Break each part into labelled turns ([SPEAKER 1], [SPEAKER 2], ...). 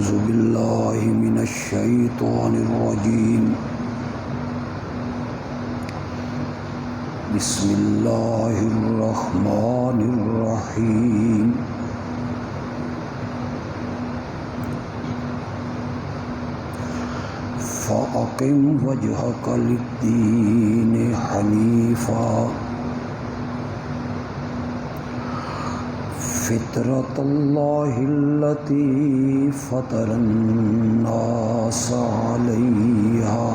[SPEAKER 1] أعوذ بالله من الشيطان الرجيم بسم الله الرحمن الرحيم فأقم وجهك للدين حنيفا فطرة الله التي فطر الناس عليها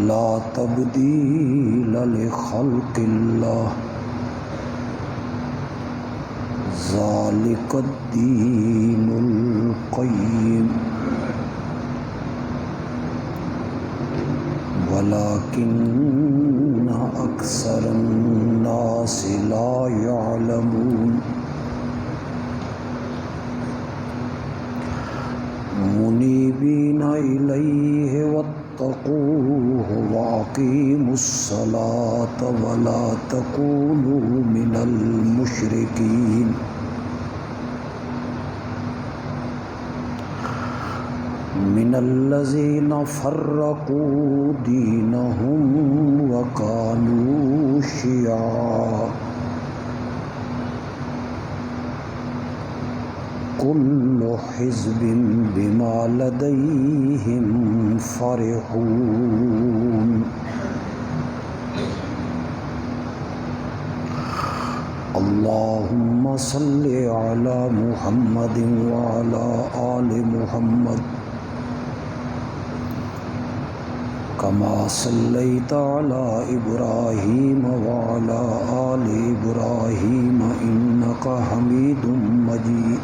[SPEAKER 1] لا تبديل لخلق الله ذلك الدين القيم ولكن أكثر الناس لا يعلمون منيبين إليه واتقوه وأقيموا الصلاة ولا تكونوا من المشركين من الذين فرقوا دينهم وكانوا شيعا كل حزب بما لديهم فرحون اللهم صل على محمد وعلى آل محمد كما صليت على إبراهيم وعلى آل إبراهيم إنك حميد مجيد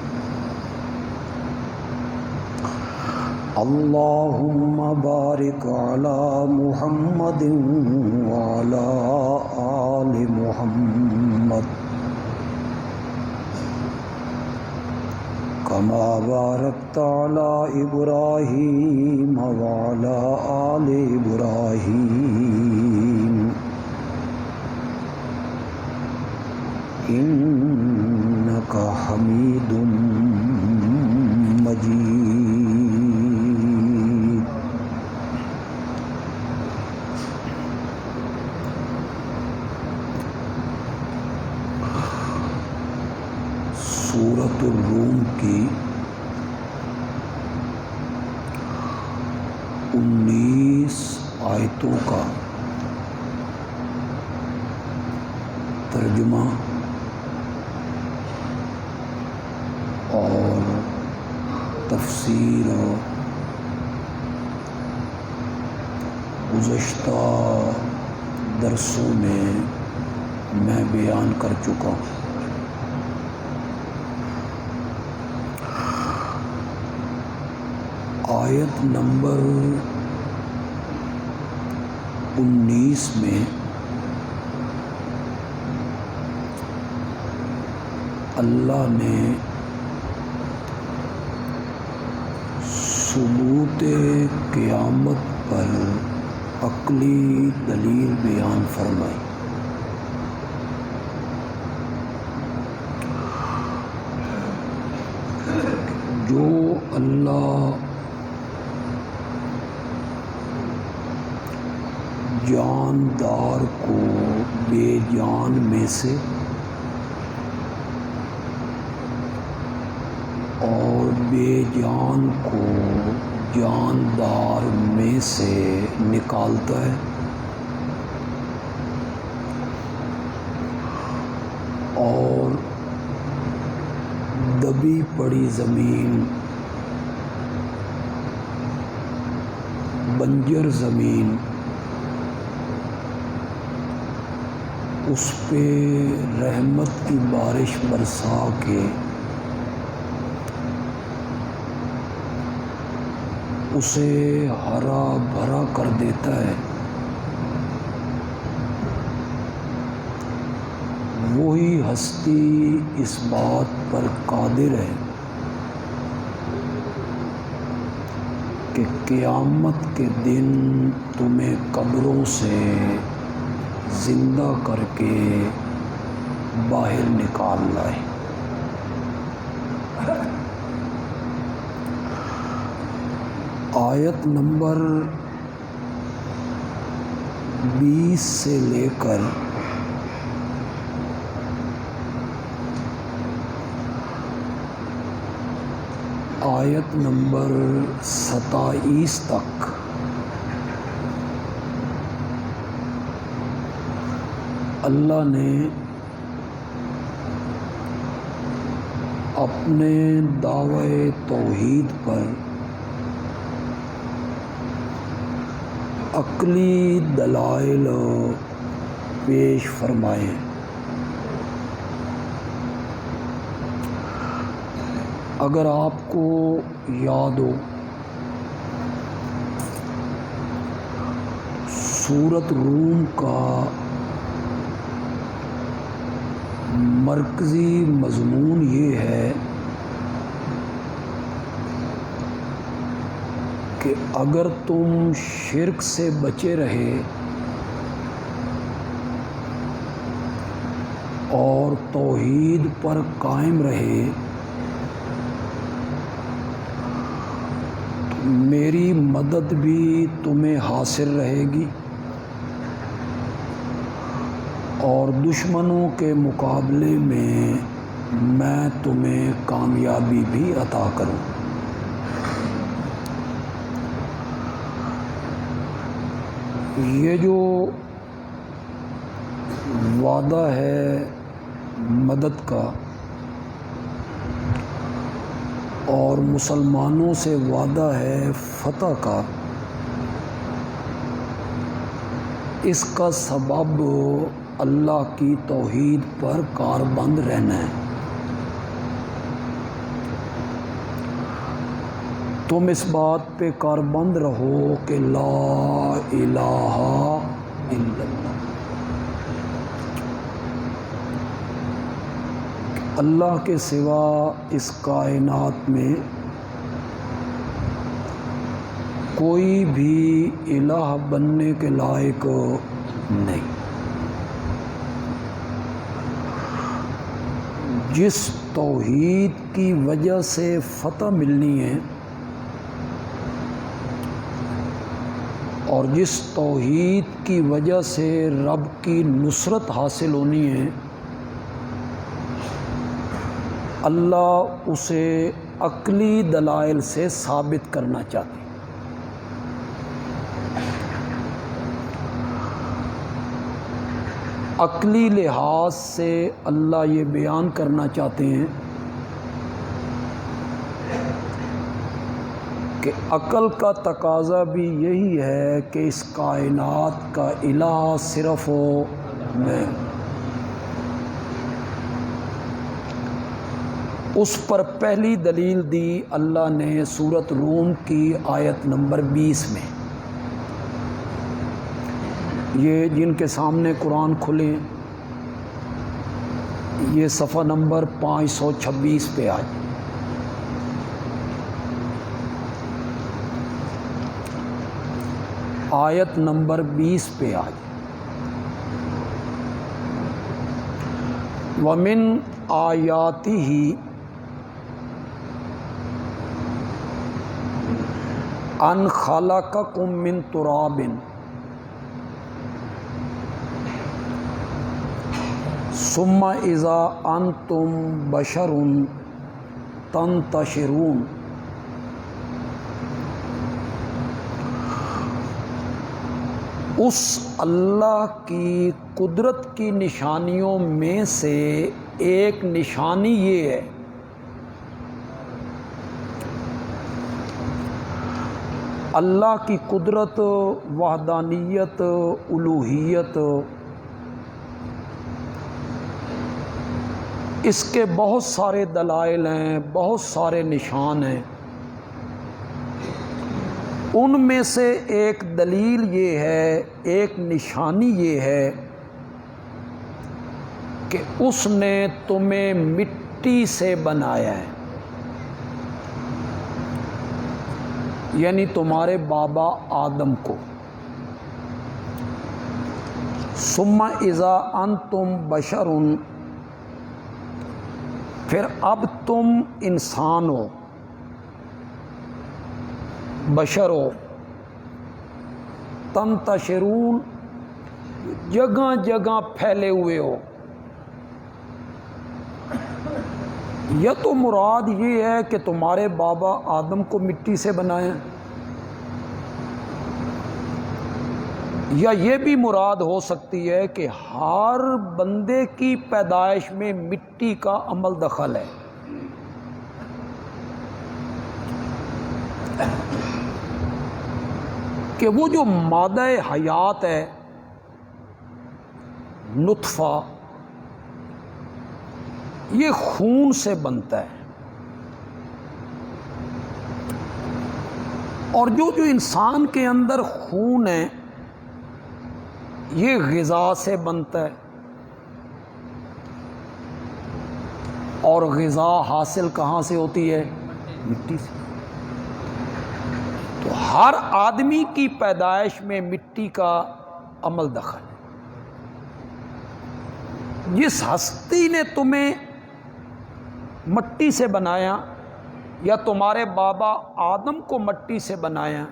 [SPEAKER 1] اللهم بارك على محمد وعلى آل محمد كما باركت على إبراهيم وعلى آل إبراهيم إنك حميد مجيد سورۃ الروم کی 19 آیتوں کا ترجمہ اور تفسیر گزشتہ درسوں میں میں بیان کر چکا ہوں۔ آیت نمبر 19 میں اللہ نے ثبوت قیامت پر عقلی دلیل بیان فرمائی۔ جو اللہ جاندار کو بے جان میں سے اور بے جان کو جاندار میں سے نکالتا ہے اور دبی پڑی زمین، بنجر زمین، اس پہ رحمت کی بارش برسا کے اسے ہرا بھرا کر دیتا ہے۔ وہی ہستی اس بات پر قادر ہے کہ قیامت کے دن تمہیں قبروں سے زندہ کر کے باہر نکال لائے۔ آیت نمبر 20 سے لے کر آیت نمبر 27 تک اللہ نے اپنے دعوی توحید پر عقلی دلائل پیش فرمائے۔ اگر آپ کو یاد ہو، سورۃ روم کا مرکزی مضمون یہ ہے کہ اگر تم شرک سے بچے رہے اور توحید پر قائم رہے تو میری مدد بھی تمہیں حاصل رہے گی اور دشمنوں کے مقابلے میں تمہیں کامیابی بھی عطا کروں۔ یہ جو وعدہ ہے مدد کا اور مسلمانوں سے وعدہ ہے فتح کا، اس کا سبب اللہ کی توحید پر کاربند رہنا ہے۔ تم اس بات پہ کاربند رہو کہ لا الہ الا اللہ، اللہ کے سوا اس کائنات میں کوئی بھی الہ بننے کے لائق نہیں۔ جس توحید کی وجہ سے فتح ملنی ہے اور جس توحید کی وجہ سے رب کی نصرت حاصل ہونی ہے، اللہ اسے عقلی دلائل سے ثابت کرنا چاہتے ہیں۔ عقلی لحاظ سے اللہ یہ بیان کرنا چاہتے ہیں کہ عقل کا تقاضا بھی یہی ہے کہ اس کائنات کا الہ صرف میں، اس پر پہلی دلیل دی اللہ نے سورۃ روم کی آیت نمبر 20 میں۔ یہ جن کے سامنے قرآن کھلے یہ صفحہ نمبر 526 پہ آج آیت نمبر 20 پہ آج وَمِنْ آیَاتِهِ أَنْ خَلَقَكُم مِّن تُرَابٍ ثم اذا انتم بشر تنتشرون۔ اس اللہ کی قدرت کی نشانیوں میں سے ایک نشانی یہ ہے اللہ کی قدرت، وحدانیت، الوہیت، اس کے بہت سارے دلائل ہیں، بہت سارے نشان ہیں۔ ان میں سے ایک دلیل یہ ہے، ایک نشانی یہ ہے کہ اس نے تمہیں مٹی سے بنایا ہے، یعنی تمہارے بابا آدم کو۔ ثم اذا انتم بشر، پھر اب تم انسان ہو۔ بشر ہو، تنتشرون، جگہ جگہ پھیلے ہوئے ہو. یا تو مراد یہ ہے کہ تمہارے بابا آدم کو مٹی سے بنائیں، یا یہ بھی مراد ہو سکتی ہے کہ ہر بندے کی پیدائش میں مٹی کا عمل دخل ہے. کہ وہ جو مادہ حیات ہے، نطفہ، یہ خون سے بنتا ہے، اور جو انسان کے اندر خون ہے یہ غذا سے بنتا ہے، اور غذا حاصل کہاں سے ہوتی ہے؟ مٹی سے. تو ہر آدمی کی پیدائش میں مٹی کا عمل دخل ہے. جس ہستی نے تمہیں مٹی سے بنایا یا تمہارے بابا آدم کو مٹی سے بنایا،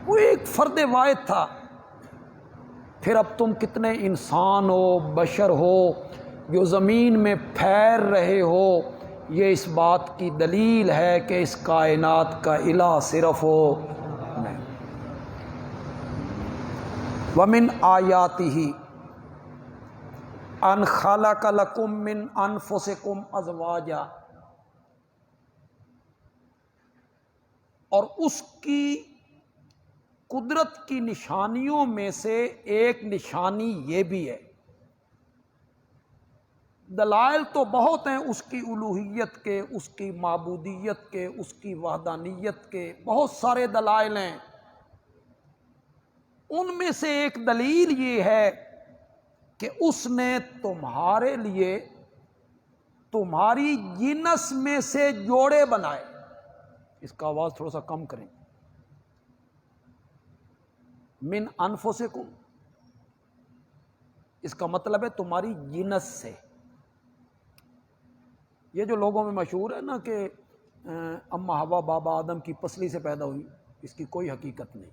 [SPEAKER 1] وہ ایک فرد واحد تھا. پھر اب تم کتنے انسان ہو، بشر ہو، جو زمین میں پھیر رہے ہو، یہ اس بات کی دلیل ہے کہ اس کائنات کا الہ صرف ہو نہیں. وَمِنْ آیَاتِهِ أَنْ خَلَقَ لَكُم مِّنْ أَنفُسِكُمْ أَزْوَاجًا، اور اس کی قدرت کی نشانیوں میں سے ایک نشانی یہ بھی ہے. دلائل تو بہت ہیں اس کی الوہیت کے، اس کی معبودیت کے، اس کی وحدانیت کے، بہت سارے دلائل ہیں. ان میں سے ایک دلیل یہ ہے کہ اس نے تمہارے لیے تمہاری جنس میں سے جوڑے بنائے. اس کا آواز تھوڑا سا کم کریں. من انفسکم، اس کا مطلب ہے تمہاری جنس سے. یہ جو لوگوں میں مشہور ہے نا کہ اما حوا بابا آدم کی پسلی سے پیدا ہوئی، اس کی کوئی حقیقت نہیں.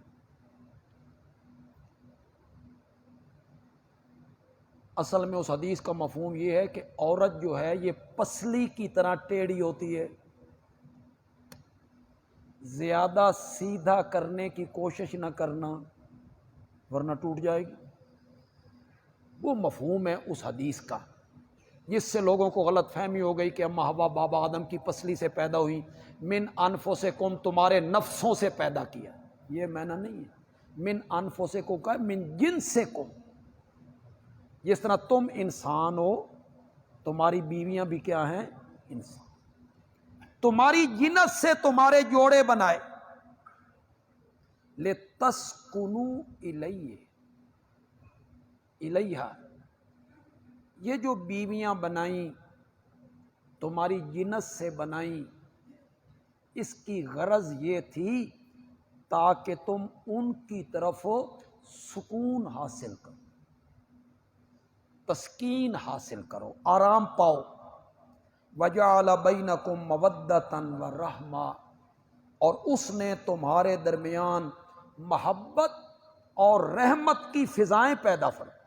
[SPEAKER 1] اصل میں اس حدیث کا مفہوم یہ ہے کہ عورت جو ہے یہ پسلی کی طرح ٹیڑھی ہوتی ہے، زیادہ سیدھا کرنے کی کوشش نہ کرنا ورنہ ٹوٹ جائے گی. وہ مفہوم ہے اس حدیث کا، جس سے لوگوں کو غلط فہمی ہو گئی کہ اما حوا بابا آدم کی پسلی سے پیدا ہوئی. من انفسکم، تمہارے نفسوں سے پیدا کیا، یہ معنی نہیں ہے. من انفسکم کا من جنسکم، جس طرح تم انسان ہو تمہاری بیویاں بھی کیا ہیں؟ انسان. تمہاری جنس سے تمہارے جوڑے بنائے. لِتَسْكُنُوا إِلَيْهِ، الیہا، یہ جو بیویاں بنائیں تمہاری جنس سے بنائیں، اس کی غرض یہ تھی تاکہ تم ان کی طرف سکون حاصل کرو، تسکین حاصل کرو، آرام پاؤ. وَجَعَلَ بَيْنَكُمْ مَوَدَّةً وَرَحْمَةً، اور اس نے تمہارے درمیان محبت اور رحمت کی فضائیں پیدا فرمائیں.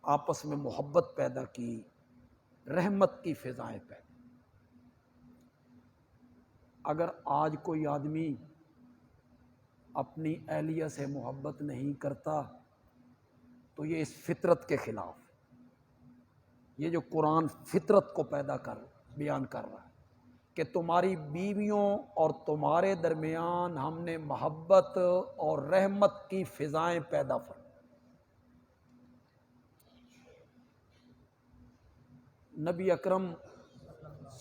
[SPEAKER 1] آپس میں محبت پیدا کی، رحمت کی فضائیں پیدا. اگر آج کوئی آدمی اپنی اہلیہ سے محبت نہیں کرتا تو یہ اس فطرت کے خلاف. یہ جو قرآن فطرت کو بیان کر رہا ہے کہ تمہاری بیویوں اور تمہارے درمیان ہم نے محبت اور رحمت کی فضائیں پیدا فرمائیں. نبی اکرم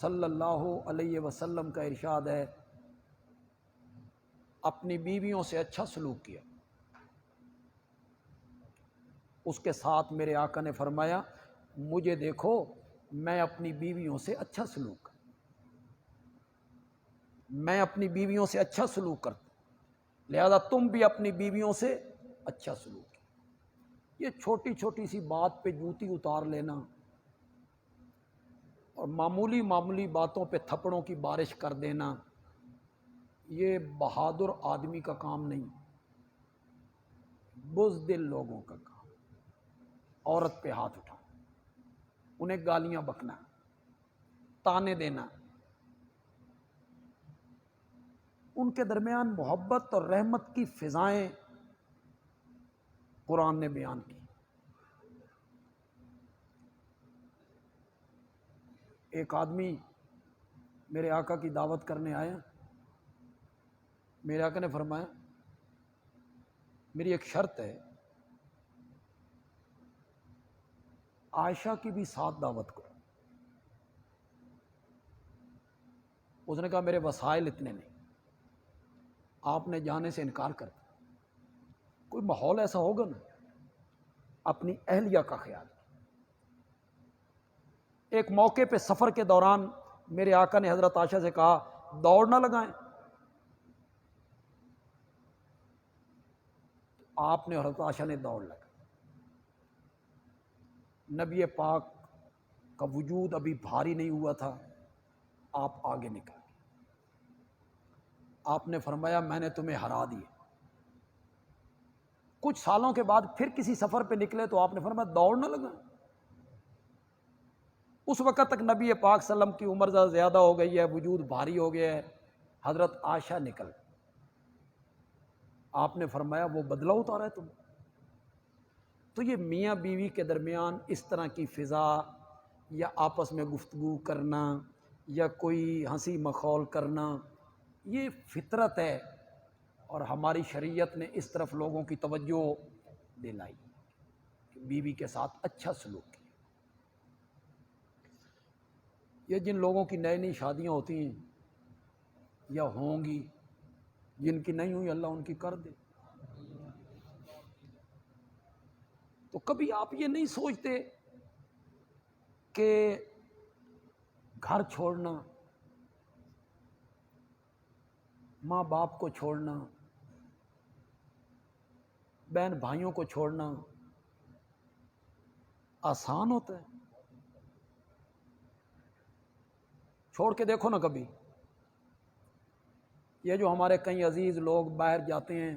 [SPEAKER 1] صلی اللہ علیہ وسلم کا ارشاد ہے، اپنی بیویوں سے اچھا سلوک کیا. اس کے ساتھ میرے آقا نے فرمایا، مجھے دیکھو میں اپنی بیویوں سے اچھا سلوک کرتا، میں اپنی بیویوں سے اچھا سلوک کرتا، لہذا تم بھی اپنی بیویوں سے اچھا سلوک کرو. یہ چھوٹی چھوٹی سی بات پہ جوتی اتار لینا اور معمولی معمولی باتوں پہ تھپڑوں کی بارش کر دینا، یہ بہادر آدمی کا کام نہیں، بزدل لوگوں کا کام۔ عورت پہ ہاتھ اٹھانا، انہیں گالیاں بکنا، تانے دینا، ان کے درمیان محبت اور رحمت کی فضائیں قرآن نے بیان کی۔ ایک آدمی میرے آقا کی دعوت کرنے آیا، میرے آقا نے فرمایا میری ایک شرط ہے، عائشہ کی بھی ساتھ دعوت کرو۔ اس نے کہا میرے وسائل اتنے نہیں، آپ نے جانے سے انکار کر دیا۔ کوئی ماحول ایسا ہوگا نا، اپنی اہلیہ کا خیال۔ ایک موقع پہ سفر کے دوران میرے آقا نے حضرت عائشہ سے کہا دوڑ نہ لگائیں، آپ نے حضرت عائشہ نے دوڑ لگائی۔ نبی پاک کا وجود ابھی بھاری نہیں ہوا تھا، آپ آگے نکل گئے۔ آپ نے فرمایا میں نے تمہیں ہرا دیا۔ کچھ سالوں کے بعد پھر کسی سفر پہ نکلے تو آپ نے فرمایا دوڑ نہ لگائیں۔ اس وقت تک نبی پاک صلی اللہ علیہ وسلم کی عمر زیادہ ہو گئی ہے، وجود بھاری ہو گیا ہے، حضرت عائشہ نکل گئی۔ آپ نے فرمایا وہ بدلہ اتارا ہے تم۔ تو یہ میاں بیوی کے درمیان اس طرح کی فضا یا آپس میں گفتگو کرنا یا کوئی ہنسی مخول کرنا، یہ فطرت ہے، اور ہماری شریعت نے اس طرف لوگوں کی توجہ دلائی کہ بیوی کے ساتھ اچھا سلوک کیا۔ یہ جن لوگوں کی نئی نئی شادیاں ہوتی ہیں یا ہوں گی، جن کی نہیں ہوئی اللہ ان کی کر دے، تو کبھی آپ یہ نہیں سوچتے کہ گھر چھوڑنا، ماں باپ کو چھوڑنا، بہن بھائیوں کو چھوڑنا آسان ہوتا ہے؟ چھوڑ کے دیکھو نا کبھی۔ یہ جو ہمارے کئی عزیز لوگ باہر جاتے ہیں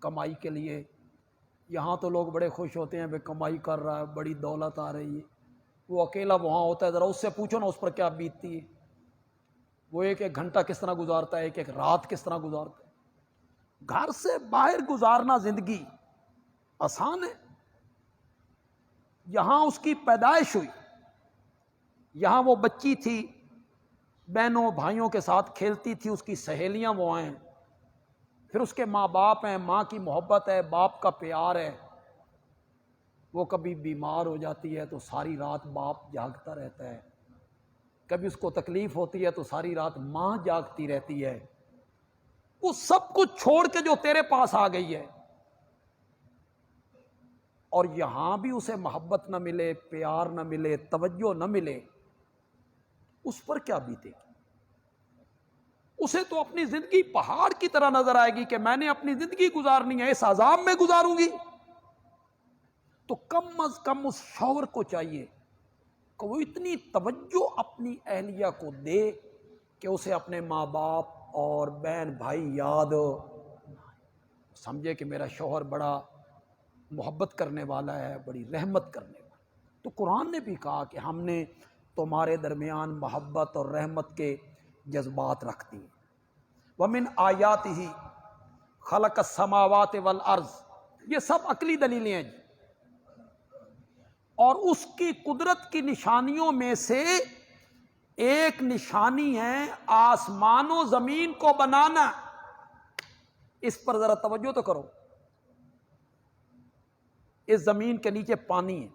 [SPEAKER 1] کمائی کے لیے، یہاں تو لوگ بڑے خوش ہوتے ہیں کہ کمائی کر رہا ہے، بڑی دولت آ رہی ہے، وہ اکیلا وہاں ہوتا ہے، ذرا اس سے پوچھو نا اس پر کیا بیتتی ہے، وہ ایک ایک گھنٹہ کس طرح گزارتا ہے، ایک ایک رات کس طرح گزارتا ہے۔ گھر سے باہر گزارنا زندگی آسان ہے، یہاں اس کی پیدائش ہوئی، یہاں وہ بچی تھی، بہنوں بھائیوں کے ساتھ کھیلتی تھی، اس کی سہیلیاں وہ ہیں، پھر اس کے ماں باپ ہیں، ماں کی محبت ہے، باپ کا پیار ہے۔ وہ کبھی بیمار ہو جاتی ہے تو ساری رات باپ جاگتا رہتا ہے، کبھی اس کو تکلیف ہوتی ہے تو ساری رات ماں جاگتی رہتی ہے۔ وہ سب کچھ چھوڑ کے جو تیرے پاس آ گئی ہے، اور یہاں بھی اسے محبت نہ ملے، پیار نہ ملے، توجہ نہ ملے، اس پر کیا بیتے گی؟ اسے تو اپنی زندگی پہاڑ کی طرح نظر آئے گی کہ میں نے اپنی زندگی گزارنی ہے، اس عذاب میں گزاروں گی۔ تو کم از کم اس شوہر کو چاہیے کہ وہ اتنی توجہ اپنی اہلیہ کو دے کہ اسے اپنے ماں باپ اور بہن بھائی یاد سمجھے کہ میرا شوہر بڑا محبت کرنے والا ہے، بڑی رحمت کرنے والا۔ تو قرآن نے بھی کہا کہ ہم نے تمہارے درمیان محبت اور رحمت کے جذبات رکھ دیے۔ وَمِنْ آیَاتِهِ خَلَقَ السَّمَاوَاتِ وَالْأَرْضِ، یہ سب عقلی دلیلیں ہیں جی۔ اور اس کی قدرت کی نشانیوں میں سے ایک نشانی ہے آسمان و زمین کو بنانا۔ اس پر ذرا توجہ تو کرو۔ اس زمین کے نیچے پانی ہے،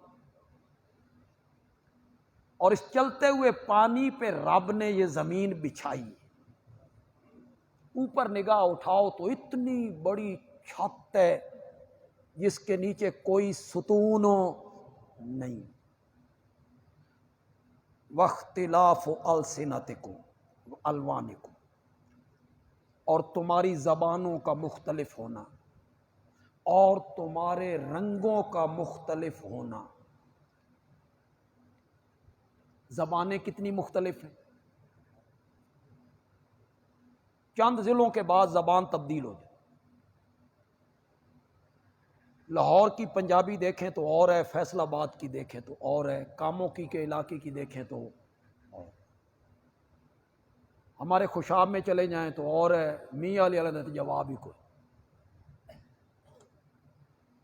[SPEAKER 1] اور اس چلتے ہوئے پانی پہ رب نے یہ زمین بچھائی۔ اوپر نگاہ اٹھاؤ تو اتنی بڑی چھت ہے جس کے نیچے کوئی ستون نہیں۔ وَاخْتِلَافُ أَلْسِنَتِكُمْ وَأَلْوَانِكُمْ، اور تمہاری زبانوں کا مختلف ہونا اور تمہارے رنگوں کا مختلف ہونا۔ زبانیں کتنی مختلف ہیں؟ چند ضلعوں کے بعد زبان تبدیل ہو جائے. لاہور کی پنجابی دیکھیں تو اور ہے، فیصل آباد کی دیکھیں تو اور ہے، کاموں کی کے علاقے کی دیکھیں تو اور. ہمارے خوشاب میں چلے جائیں تو اور ہے، میاں علی علیہ تو جواب ہی کوئی.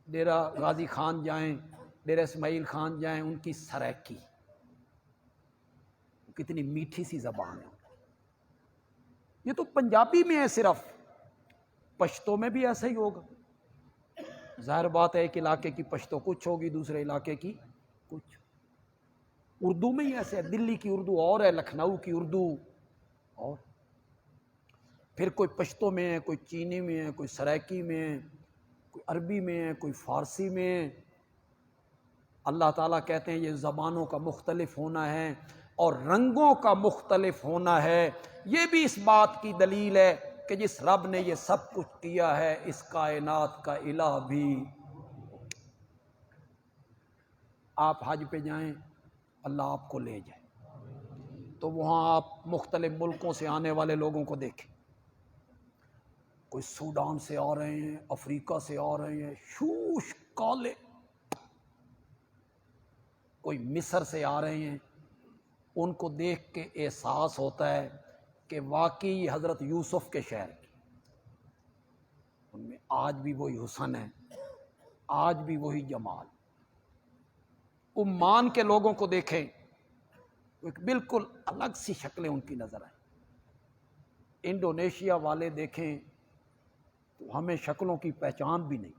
[SPEAKER 1] ڈیرہ غازی خان جائیں، ڈیرہ اسماعیل خان جائیں، ان کی سرائکی، کتنی میٹھی سی زبان ہے. یہ تو پنجابی میں ہے صرف، پشتو میں بھی ایسا ہی ہوگا. ظاہر بات ہے ایک علاقے کی پشتو کچھ ہوگی، دوسرے علاقے کی کچھ. اردو میں ہی ایسے ہے، دلی کی اردو اور ہے، لکھنؤ کی اردو اور. پھر کوئی پشتو میں ہے، کوئی چینی میں ہے، کوئی سرائکی میں ہے، کوئی عربی میں ہے، کوئی فارسی میں ہے. اللہ تعالیٰ کہتے ہیں یہ زبانوں کا مختلف ہونا ہے اور رنگوں کا مختلف ہونا ہے. یہ بھی اس بات کی دلیل ہے کہ جس رب نے یہ سب کچھ کیا ہے اس کائنات کا الہ بھی. آپ حج پہ جائیں، اللہ آپ کو لے جائے تو وہاں آپ مختلف ملکوں سے آنے والے لوگوں کو دیکھیں. کوئی سوڈان سے آ رہے ہیں، افریقہ سے آ رہے ہیں، شوش کالے. کوئی مصر سے آ رہے ہیں، ان کو دیکھ کے احساس ہوتا ہے کہ واقعی حضرت یوسف کے شہر کی. ان میں آج بھی وہی حسن ہے، آج بھی وہی جمال. عمان کے لوگوں کو دیکھیں، ایک بالکل الگ سی شکلیں ان کی نظر آئیں. انڈونیشیا والے دیکھیں تو ہمیں شکلوں کی پہچان بھی نہیں.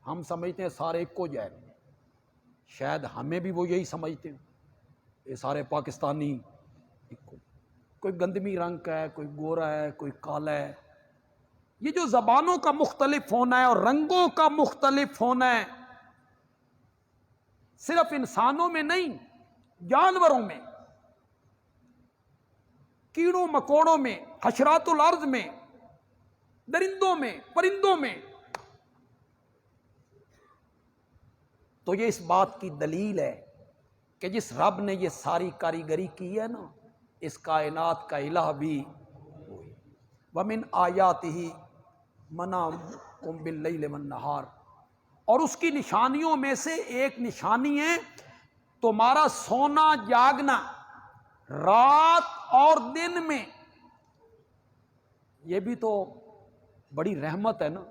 [SPEAKER 1] ہم سمجھتے ہیں سارے ایک کو جائے، شاید ہمیں بھی وہ یہی سمجھتے ہیں، یہ سارے پاکستانی ایک کو. کوئی گندمی رنگ کا ہے، کوئی گورا ہے، کوئی کالا ہے. یہ جو زبانوں کا مختلف ہونا ہے اور رنگوں کا مختلف ہونا ہے، صرف انسانوں میں نہیں، جانوروں میں، کیڑوں مکوڑوں میں، حشرات الارض میں، درندوں میں، پرندوں میں. تو یہ اس بات کی دلیل ہے کہ جس رب نے یہ ساری کاریگری کی ہے نا، اس کائنات کا الہ بھی وہی. وَمِنْ آیَاتِهِ مَنَامُكُمْ بِاللَّيْلِ وَالنَّهَارِ. اور اس کی نشانیوں میں سے ایک نشانی ہے تمہارا سونا جاگنا رات اور دن میں. یہ بھی تو بڑی رحمت ہے نا.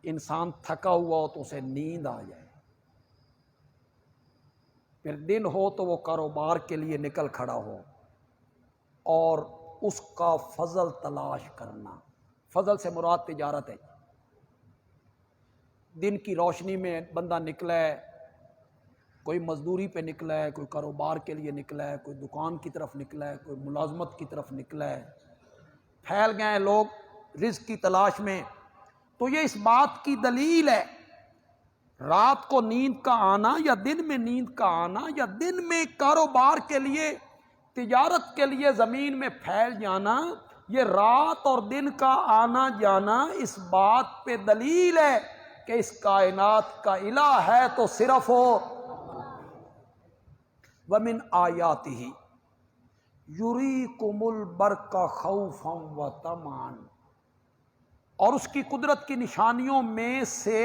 [SPEAKER 1] انسان تھکا ہوا ہو تو اسے نیند آ جائے، پھر دن ہو تو وہ کاروبار کے لیے نکل کھڑا ہو اور اس کا فضل تلاش کرنا. فضل سے مراد تجارت ہے. دن کی روشنی میں بندہ نکلا ہے، کوئی مزدوری پہ نکلا ہے، کوئی کاروبار کے لیے نکلا ہے، کوئی دکان کی طرف نکلا ہے، کوئی ملازمت کی طرف نکلا ہے. پھیل گئے ہیں لوگ رزق کی تلاش میں. تو یہ اس بات کی دلیل ہے رات کو نیند کا آنا یا دن میں نیند کا آنا یا دن میں کاروبار کے لیے تجارت کے لیے زمین میں پھیل جانا، یہ رات اور دن کا آنا جانا اس بات پہ دلیل ہے کہ اس کائنات کا الہ ہے تو صرف ہو. وَمِنْ آیَاتِهِ یُرِیکُمُ الْبَرْقَ خَوْفًا وَطَمَعًا. اور اس کی قدرت کی نشانیوں میں سے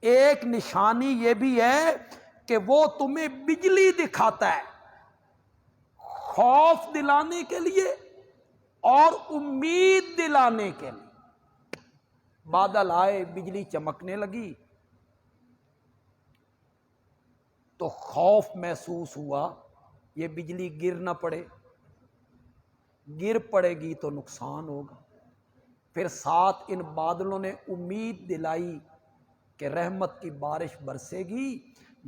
[SPEAKER 1] ایک نشانی یہ بھی ہے کہ وہ تمہیں بجلی دکھاتا ہے خوف دلانے کے لیے اور امید دلانے کے لیے. بادل آئے، بجلی چمکنے لگی تو خوف محسوس ہوا یہ بجلی گر نہ پڑے، گر پڑے گی تو نقصان ہوگا. پھر ساتھ ان بادلوں نے امید دلائی کہ رحمت کی بارش برسے گی،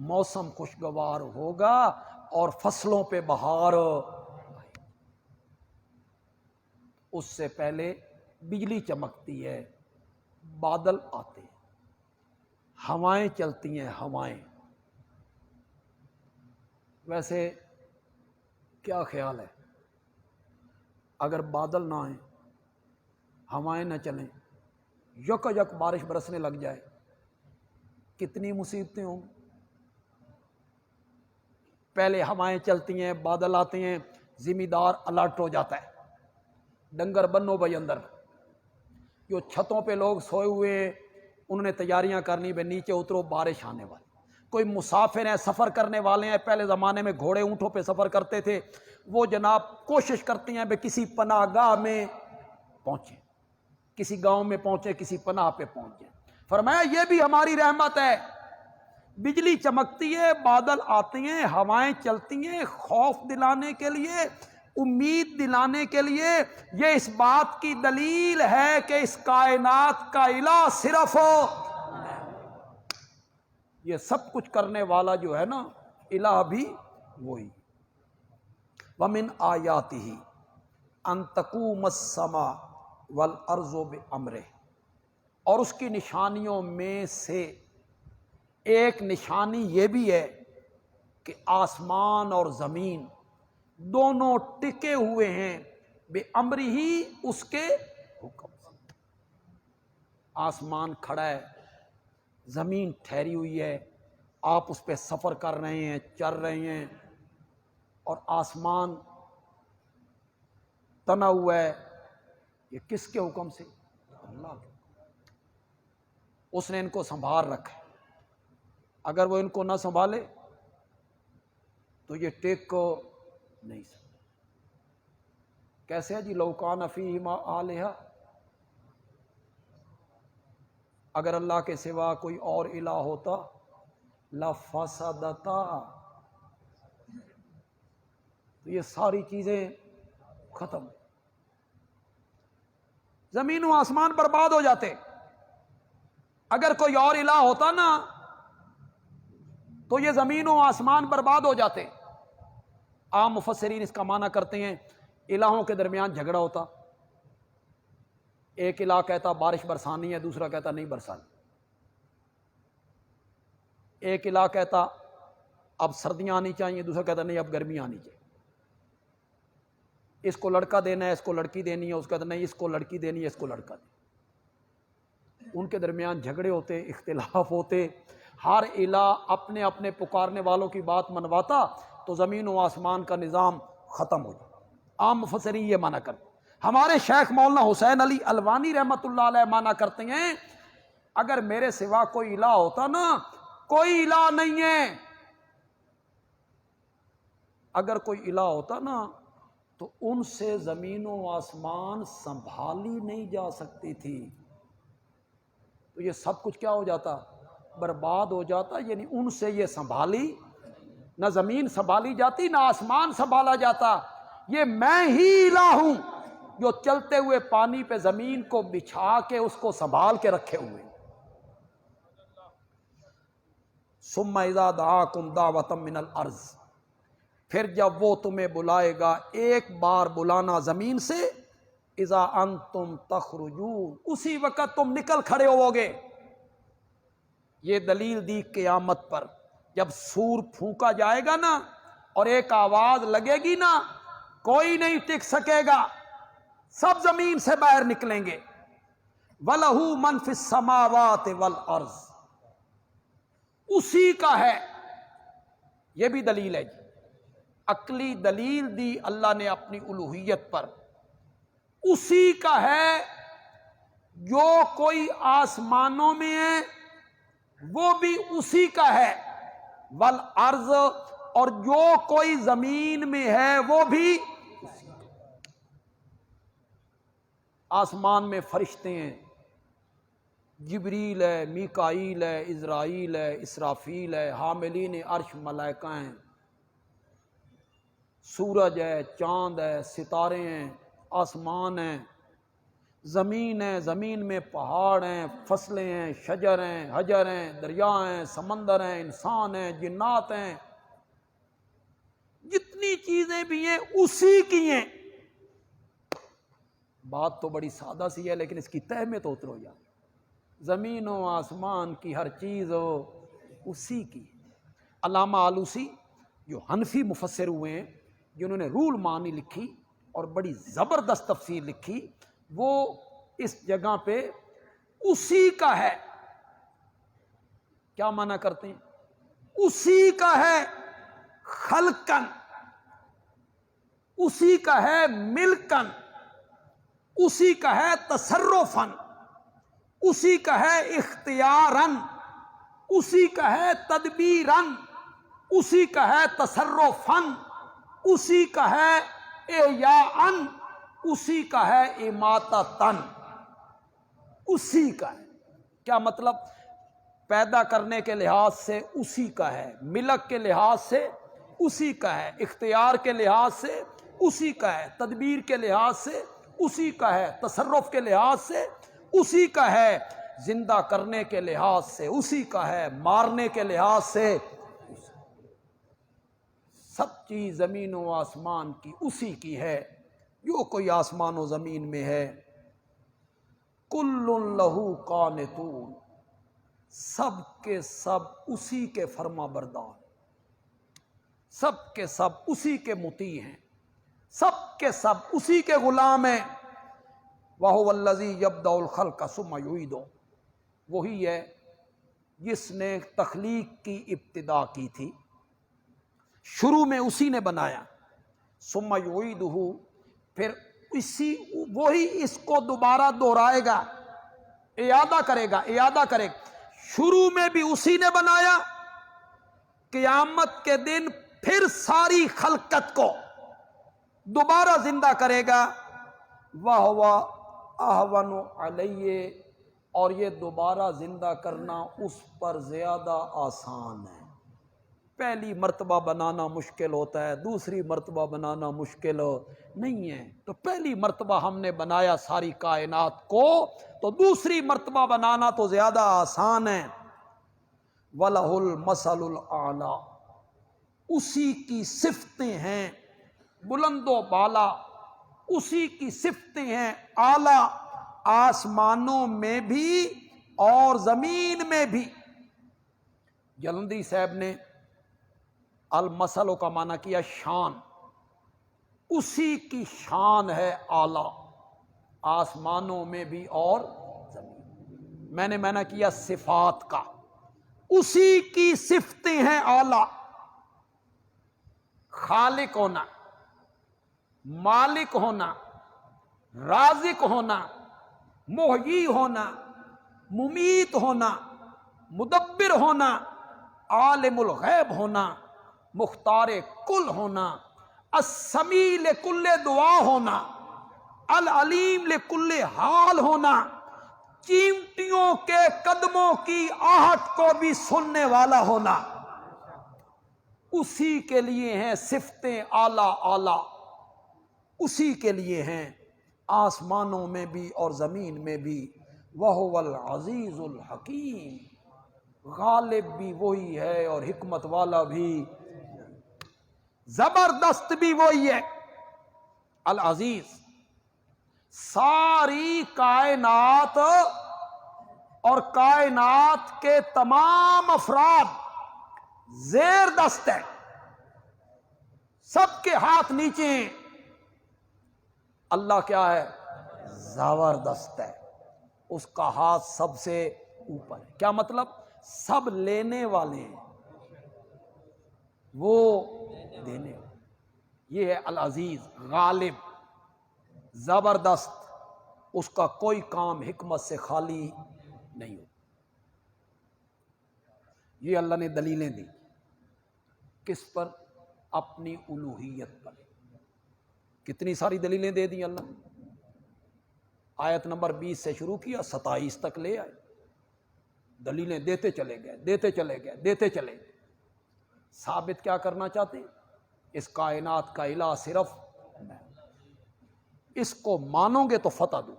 [SPEAKER 1] موسم خوشگوار ہوگا اور فصلوں پہ بہار. اس سے پہلے بجلی چمکتی ہے، بادل آتے ہیں، ہوائیں چلتی ہیں. ہوائیں ویسے کیا خیال ہے اگر بادل نہ آئیں، ہوائیں نہ چلیں، یک یک بارش برسنے لگ جائے، کتنی مصیبتیں ہوں. پہلے ہوائیں چلتی ہیں، بادل آتے ہیں، زمیندار الرٹ ہو جاتا ہے، ڈنگر بنو بھائی اندر، جو چھتوں پہ لوگ سوئے ہوئے انہوں نے تیاریاں کرنی بھائی نیچے اترو بارش آنے والی، کوئی مسافر ہیں سفر کرنے والے ہیں، پہلے زمانے میں گھوڑے اونٹوں پہ سفر کرتے تھے، وہ جناب کوشش کرتے ہیں بھائی کسی پناہ گاہ میں پہنچیں، کسی گاؤں میں پہنچے، کسی پناہ پہ پہنچے۔ فرمایا یہ بھی ہماری رحمت ہے، بجلی چمکتی ہے، بادل آتے ہیں، ہوائیں چلتی ہیں، خوف دلانے کے لیے، امید دلانے کے لیے، یہ اس بات کی دلیل ہے کہ اس کائنات کا الہ صرف یہ سب کچھ کرنے والا جو ہے نا الہ بھی وہی۔ وَمِنْ آیَاتِهِ أَن تَقُومَ السَّمَاءُ وَالْأَرْضُ بِأَمْرِهِ، اور اس کی نشانیوں میں سے ایک نشانی یہ بھی ہے کہ آسمان اور زمین دونوں ٹکے ہوئے ہیں بِأَمْرِهِ، اس کے حکم سے۔ آسمان کھڑا ہے، زمین ٹھہری ہوئی ہے، آپ اس پہ سفر کر رہے ہیں، چل رہے ہیں، اور آسمان تنا ہوا ہے، یہ کس کے حکم سے؟ اللہ کے۔ اس نے ان کو سنبھال رکھا ہے، اگر وہ ان کو نہ سنبھالے تو یہ ٹیک کو نہیں سکتے۔ کیسے ہے جی؟ لو کان فیہما آلہہ، اگر اللہ کے سوا کوئی اور الہ ہوتا لفسدتا، تو یہ ساری چیزیں ختم، زمین و آسمان برباد ہو جاتے۔ اگر کوئی اور الہ ہوتا نا تو یہ زمین و آسمان برباد ہو جاتے۔ عام مفسرین اس کا معنی کرتے ہیں الہوں کے درمیان جھگڑا ہوتا، ایک الہ کہتا بارش برسانی ہے، دوسرا کہتا نہیں برسانی، ایک الہ کہتا اب سردیاں آنی چاہیے، دوسرا کہتا نہیں اب گرمی آنی چاہیے، اس کو لڑکا دینا ہے، اس کو لڑکی دینی ہے، اس کہتا نہیں اس کو لڑکی دینی ہے، اس کو لڑکا دینی۔ ان کے درمیان جھگڑے ہوتے، اختلاف ہوتے، ہر الہ اپنے اپنے پکارنے والوں کی بات منواتا تو زمین و آسمان کا نظام ختم ہو جاتا۔ عام مفسرین یہ معنی کرتے۔ ہمارے شیخ مولانا حسین علی الوانی رحمۃ اللہ علیہ معنی کرتے ہیں اگر میرے سوا کوئی الہ ہوتا نا، کوئی الہ نہیں ہے، اگر کوئی الہ ہوتا نا تو ان سے زمین و آسمان سنبھالی نہیں جا سکتی تھی، تو یہ سب کچھ کیا ہو جاتا؟ برباد ہو جاتا۔ یعنی ان سے یہ سنبھالی، نہ زمین سنبھالی جاتی نہ آسمان سنبھالا جاتا۔ یہ میں ہی الہ ہوں جو چلتے ہوئے پانی پہ زمین کو بچھا کے اس کو سنبھال کے رکھے ہوئے۔ ثم اذا دعاکم دعوۃ من الارض، پھر جب وہ تمہیں بلائے گا ایک بار بلانا زمین سے، اذا انتم تخرجون، اسی وقت تم نکل کھڑے ہوو گے۔ یہ دلیل دی قیامت پر، جب سور پھونکا جائے گا نا اور ایک آواز لگے گی نا، کوئی نہیں ٹک سکے گا، سب زمین سے باہر نکلیں گے۔ وَلَهُ مَن فِي السَّمَاوَاتِ وَالْأَرْضِ، اسی کا ہے۔ یہ بھی دلیل ہے جی، عقلی دلیل دی اللہ نے اپنی الوہیت پر، اسی کا ہے۔ جو کوئی آسمانوں میں ہے وہ بھی اسی کا ہے، والارض، اور جو کوئی زمین میں ہے وہ بھی اسی کا۔ آسمان میں فرشتے ہیں، جبریل ہے، میکائیل ہے، عزرائیل ہے، اسرافیل ہے، حاملین عرش ملائکہ ہیں، سورج ہے، چاند ہے، ستارے ہیں، آسمان ہیں، زمین ہے، زمین میں پہاڑ ہیں، فصلیں ہیں، شجر ہیں، حجر ہیں، دریا ہیں، سمندر ہیں، انسان ہیں، جنات ہیں، جتنی چیزیں بھی ہیں اسی کی ہیں۔ بات تو بڑی سادہ سی ہے لیکن اس کی تہ میں تو اترو جائے، زمین و آسمان کی ہر چیز اسی کی۔ علامہ آلوسی جو حنفی مفسر ہوئے ہیں، جنہوں نے رول معنی لکھی اور بڑی زبردست تفسیر لکھی، وہ اس جگہ پہ اسی کا ہے کیا معنی کرتے ہیں؟ اسی کا ہے خلقن، اسی کا ہے ملکن، اسی کا ہے تصرفاً، اسی کا ہے اختیاراً، اسی کا ہے تدبیراً، اسی کا ہے تصرفاً، اسی کا ہے احیاءً، اسی کا ہے اماتتاً، اسی کا ہے۔ کیا مطلب؟ پیدا کرنے کے لحاظ سے اسی کا ہے، ملک کے لحاظ سے اسی کا ہے، اختیار کے لحاظ سے اسی کا ہے، تدبیر کے لحاظ سے اسی کا ہے، تصرف کے لحاظ سے اسی کا ہے، زندہ کرنے کے لحاظ سے اسی کا ہے، مارنے کے لحاظ سے سب چیز زمین و آسمان کی اسی کی ہے۔ جو کوئی آسمان و زمین میں ہے، کل لہو قانتون، سب کے سب اسی کے فرما بردار، سب کے سب اسی کے مطیع ہیں، سب کے سب اسی کے غلام ہیں۔ وَهُوَ الَّذِي يَبْدَأُ الْخَلْقَ ثُمَّ يُعِيدُهُ، وہی ہے جس نے تخلیق کی ابتدا کی تھی، شروع میں اسی نے بنایا، ثُمَّ يُعِيدُهُ، پھر وہی اس کو دوبارہ دہرائے گا، اعادہ کرے گا، اعادہ کرے گا۔ شروع میں بھی اسی نے بنایا، قیامت کے دن پھر ساری خلقت کو دوبارہ زندہ کرے گا۔ وَهُوَ أَهْوَنُ عَلَيْهِ، اور یہ دوبارہ زندہ کرنا اس پر زیادہ آسان ہے۔ پہلی مرتبہ بنانا مشکل ہوتا ہے، دوسری مرتبہ بنانا مشکل نہیں ہے، تو پہلی مرتبہ ہم نے بنایا ساری کائنات کو، تو دوسری مرتبہ بنانا تو زیادہ آسان ہے۔ وَلَهُ الْمَثَلُ الْأَعْلَىٰ، اسی کی صفتیں ہیں بلند و بالا، اسی کی صفتیں ہیں اعلیٰ، آسمانوں میں بھی اور زمین میں بھی۔ جلندی صاحب نے المثل کا معنی کیا شان، اسی کی شان ہے اعلیٰ، آسمانوں میں بھی اور زمین۔ میں نے معنی کیا صفات کا، اسی کی صفتیں ہیں اعلیٰ، خالق ہونا، مالک ہونا، رازق ہونا، محیی ہونا، ممیت ہونا، مدبر ہونا، عالم الغیب ہونا، مختار کل ہونا، السمیع لکل دعا ہونا، العلیم لکل حال ہونا، چیونٹیوں کے قدموں کی آہٹ کو بھی سننے والا ہونا۔ اسی کے لیے ہیں صفتیں اعلیٰ اعلیٰ، اسی کے لیے ہیں آسمانوں میں بھی اور زمین میں بھی۔ وَهُوَ الْعَزِيزُ الْحَكِيمُ، غالب بھی وہی ہے اور حکمت والا بھی، زبردست بھی وہی ہے، العزیز۔ ساری کائنات اور کائنات کے تمام افراد زیر دست ہے، سب کے ہاتھ نیچے ہیں، اللہ کیا ہے؟ زبردست ہے، اس کا ہاتھ سب سے اوپر ہے۔ کیا مطلب؟ سب لینے والے ہیں، وہ دینے والے۔ یہ ہے العزیز، غالب، زبردست، اس کا کوئی کام حکمت سے خالی نہیں ہو۔ یہ اللہ نے دلیلیں دی، کس پر؟ اپنی الوہیت پر۔ کتنی ساری دلیلیں دے دی اللہ نے، آیت نمبر 20 سے شروع کیا 27 تک لے آئے، دلیلیں دیتے چلے گئے، دیتے چلے گئے، دیتے چلے گئے۔ ثابت کیا کرنا چاہتے ہیں؟ اس کائنات کا الہ صرف میں، اس کو مانو گے تو فتح دوں،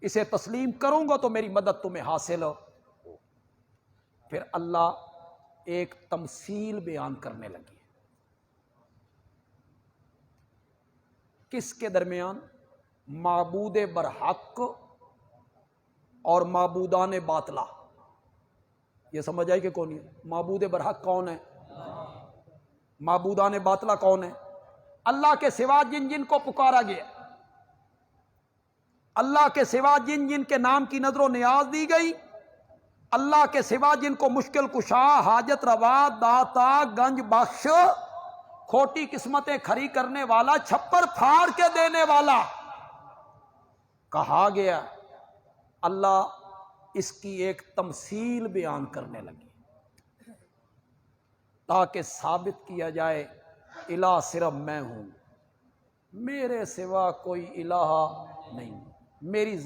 [SPEAKER 1] اسے تسلیم کروں گا تو میری مدد تمہیں حاصل ہو۔ پھر اللہ ایک تمثیل بیان کرنے لگی، کس کے درمیان؟ معبود برحق اور معبودان باطلہ۔ یہ سمجھ آئی کہ کون ہے معبود برحق؟ کون ہے؟ معبودان باطلہ کون ہے؟ اللہ کے سوا جن جن کو پکارا گیا، اللہ کے سوا جن جن کے نام کی نظر و نیاز دی گئی، اللہ کے سوا جن کو مشکل کشا، حاجت روا، داتا، گنج بخش، کھوٹی قسمتیں کھری کرنے والا، چھپر پھاڑ کے دینے والا، کہا گیا، اللہ اس کی ایک تمثیل بیان کرنے لگے تاکہ ثابت کیا جائے الہ صرف میں ہوں، میرے سوا کوئی الہ نہیں، میری